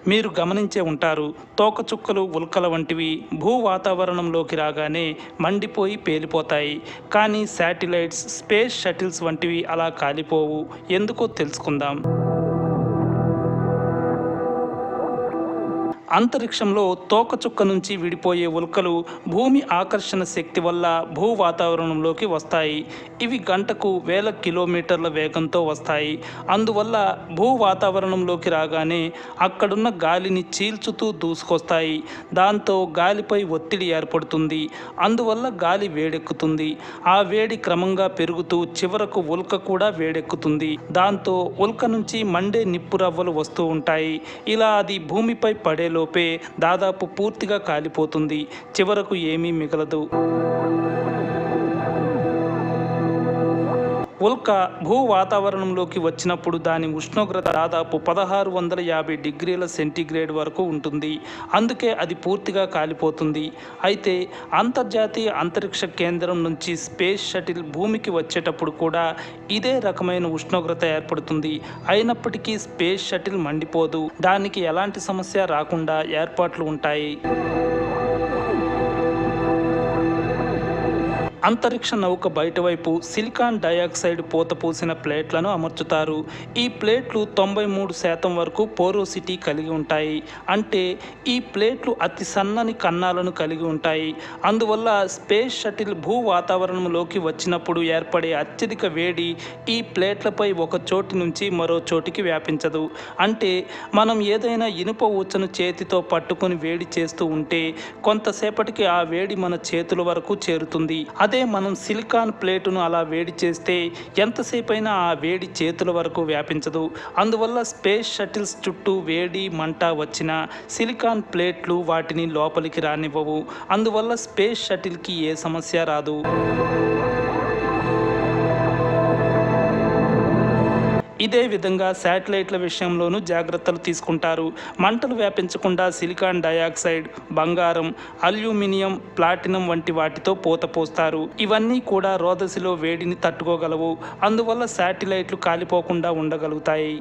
మీరు గమనించే ఉంటారు, తోకచుక్కలు ఉల్కల వంటివి భూ వాతావరణంలోకి రాగానే మండిపోయి పేలిపోతాయి. కానీ శాటిలైట్స్, స్పేస్ షటిల్స్ వంటివి అలా కాలిపోవు. ఎందుకో తెలుసుకుందాం. అంతరిక్షంలో తోకచుక్క నుంచి విడిపోయే ఉల్కలు భూమి ఆకర్షణ శక్తి వల్ల భూ వాతావరణంలోకి వస్తాయి. ఇవి గంటకు వేల కిలోమీటర్ల వేగంతో వస్తాయి. అందువల్ల భూ వాతావరణంలోకి రాగానే అక్కడున్న గాలిని చీల్చుతూ దూసుకొస్తాయి. దాంతో గాలిపై ఒత్తిడి ఏర్పడుతుంది. అందువల్ల గాలి వేడెక్కుతుంది. ఆ వేడి క్రమంగా పెరుగుతూ చివరకు ఉల్క కూడా వేడెక్కుతుంది. దాంతో ఉల్క నుంచి మండే నిప్పు రవ్వలు వస్తూ ఉంటాయి. ఇలా అది భూమిపై పడే లోపే దాదాపు పూర్తిగా కాలిపోతుంది. చివరకు ఏమీ మిగలదు. ఉల్క భూ వాతావరణంలోకి వచ్చినప్పుడు దాని ఉష్ణోగ్రత దాదాపు 1650 డిగ్రీల సెంటీగ్రేడ్ వరకు ఉంటుంది. అందుకే అది పూర్తిగా కాలిపోతుంది. అయితే అంతర్జాతీయ అంతరిక్ష కేంద్రం నుంచి స్పేస్ షటిల్ భూమికి వచ్చేటప్పుడు కూడా ఇదే రకమైన ఉష్ణోగ్రత ఏర్పడుతుంది. అయినప్పటికీ స్పేస్ షటిల్ మండిపోదు. దానికి ఎలాంటి సమస్య రాకుండా ఏర్పాట్లు ఉంటాయి. అంతరిక్ష నౌక బయటవైపు సిలికాన్ డయాక్సైడ్ పూత పూసిన ప్లేట్లను అమర్చుతారు. ఈ ప్లేట్లు 93% వరకు పోరోసిటీ కలిగి ఉంటాయి. అంటే ఈ ప్లేట్లు అతి సన్నని కన్నాలను కలిగి ఉంటాయి. అందువల్ల స్పేస్ షటిల్ భూ వాతావరణంలోకి వచ్చినప్పుడు ఏర్పడే అత్యధిక వేడి ఈ ప్లేట్లపై ఒక చోటి నుంచి మరో చోటికి వ్యాపించదు. అంటే మనం ఏదైనా ఇనుప ఊచను చేతితో పట్టుకొని వేడి చేస్తూ ఉంటే కొంతసేపటికి ఆ వేడి మన చేతుల వరకు చేరుతుంది. అదే మనం సిలికాన్ ప్లేటును అలా వేడి చేస్తే ఎంతసేపైనా ఆ వేడి చేతుల వరకు వ్యాపించదు. అందువల్ల స్పేస్ షటిల్స్ చుట్టూ వేడి మంట వచ్చినా సిలికాన్ ప్లేట్లు వాటిని లోపలికి రానివ్వవు. అందువల్ల స్పేస్ షటిల్కి ఏ సమస్య రాదు. ఇదే విధంగా శాటిలైట్ల విషయంలోనూ జాగ్రత్తలు తీసుకుంటారు. మంటలు వ్యాపించకుండా సిలికాన్ డయాక్సైడ్, బంగారం, అల్యూమినియం, ప్లాటినం వంటి వాటితో పూత పోస్తారు. ఇవన్నీ కూడా రోదసిలో వేడిని తట్టుకోగలవు. అందువల్ల శాటిలైట్లు కాలిపోకుండా ఉండగలుగుతాయి.